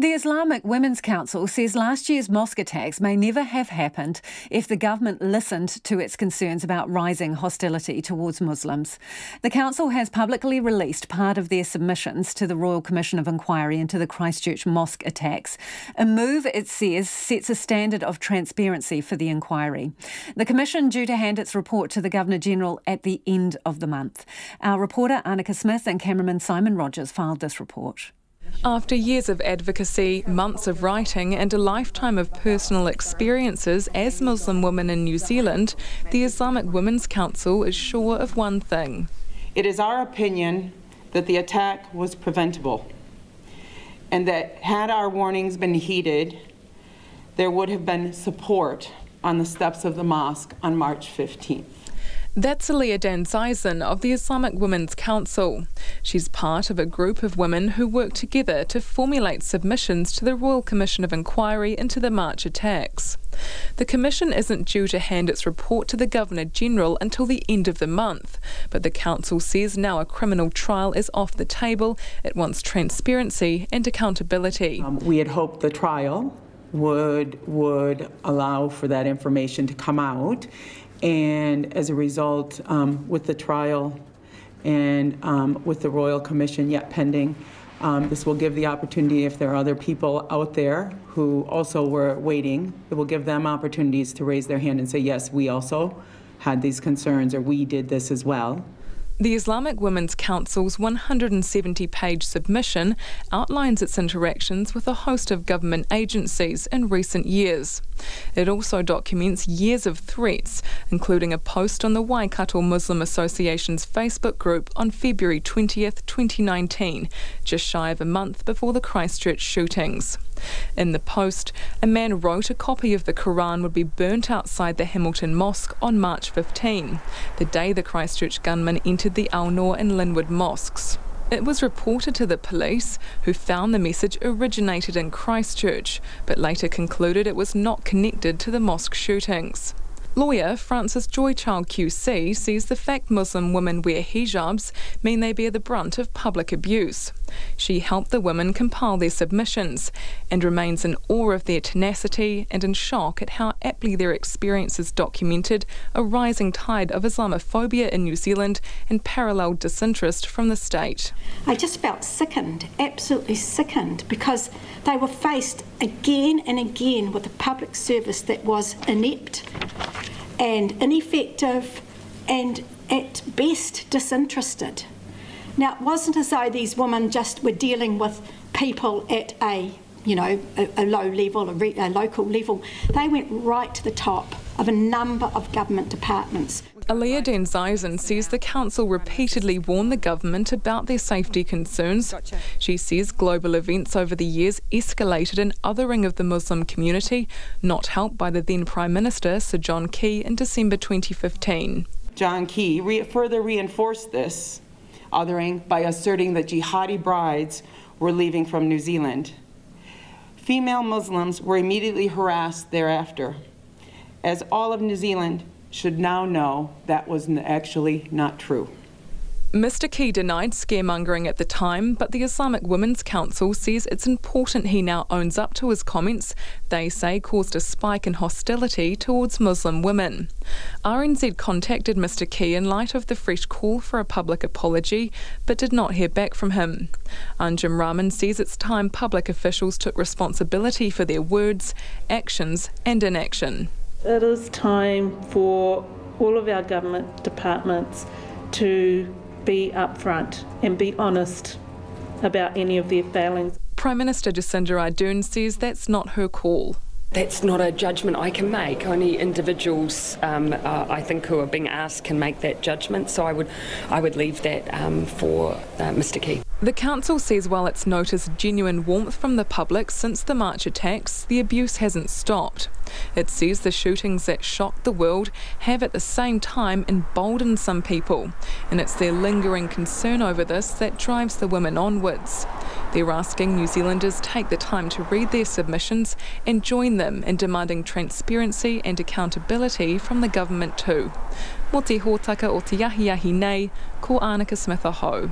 The Islamic Women's Council says last year's mosque attacks may never have happened if the government listened to its concerns about rising hostility towards Muslims. The council has publicly released part of their submissions to the Royal Commission of Inquiry into the Christchurch Mosque Attacks, a move it says sets a standard of transparency for the inquiry. The commission due to hand its report to the Governor-General at the end of the month. Our reporter Anneke Smith and cameraman Simon Rogers filed this report. After years of advocacy, months of writing and a lifetime of personal experiences as Muslim women in New Zealand, the Islamic Women's Council is sure of one thing. It is our opinion that the attack was preventable and that had our warnings been heeded, there would have been support on the steps of the mosque on March 15th. That's Anneke Smith of the Islamic Women's Council. She's part of a group of women who work together to formulate submissions to the Royal Commission of Inquiry into the March attacks. The commission isn't due to hand its report to the Governor-General until the end of the month, but the council says now a criminal trial is off the table, it wants transparency and accountability. We had hoped the trial would allow for that information to come out. And as a result, with the trial and with the Royal Commission yet pending, this will give the opportunity, if there are other people out there who also were waiting, it will give them opportunities to raise their hand and say, yes, we also had these concerns, or we did this as well. The Islamic Women's Council's 170-page submission outlines its interactions with a host of government agencies in recent years. It also documents years of threats, including a post on the Waikato Muslim Association's Facebook group on February 20th, 2019, just shy of a month before the Christchurch shootings. In the post, a man wrote a copy of the Quran would be burnt outside the Hamilton Mosque on March 15, the day the Christchurch gunmen entered the Al-Noor and Linwood mosques. It was reported to the police, who found the message originated in Christchurch, but later concluded it was not connected to the mosque shootings. Lawyer Frances Joychild QC says the fact Muslim women wear hijabs mean they bear the brunt of public abuse. She helped the women compile their submissions and remains in awe of their tenacity and in shock at how aptly their experiences documented a rising tide of Islamophobia in New Zealand and parallel disinterest from the state. I just felt sickened, absolutely sickened, because they were faced again and again with a public service that was inept and ineffective and at best disinterested. Now, it wasn't as though these women just were dealing with people at a low level, a local level. They went right to the top of a number of government departments. Anneke Smith says the council repeatedly warned the government about their safety concerns. She says global events over the years escalated an othering of the Muslim community, not helped by the then Prime Minister, Sir John Key, in December 2015. John Key further reinforced this othering by asserting that jihadi brides were leaving from New Zealand. Female Muslims were immediately harassed thereafter, as all of New Zealand should now know that was actually not true. Mr Key denied scaremongering at the time, but the Islamic Women's Council says it's important he now owns up to his comments they say caused a spike in hostility towards Muslim women. RNZ contacted Mr Key in light of the fresh call for a public apology, but did not hear back from him. Anjum Rahman says it's time public officials took responsibility for their words, actions and inaction. It is time for all of our government departments to be upfront and be honest about any of their failings. Prime Minister Jacinda Ardern says that's not her call. That's not a judgment I can make. Only individuals, I think, who are being asked can make that judgment. So I would leave that for Mr Key. The council says while it's noticed genuine warmth from the public since the March attacks, the abuse hasn't stopped. It says the shootings that shocked the world have at the same time emboldened some people, and it's their lingering concern over this that drives the women onwards. They're asking New Zealanders take the time to read their submissions and join them in demanding transparency and accountability from the government too. Mo te hōtaka o te yahi nei, ko Anneke Smith aho.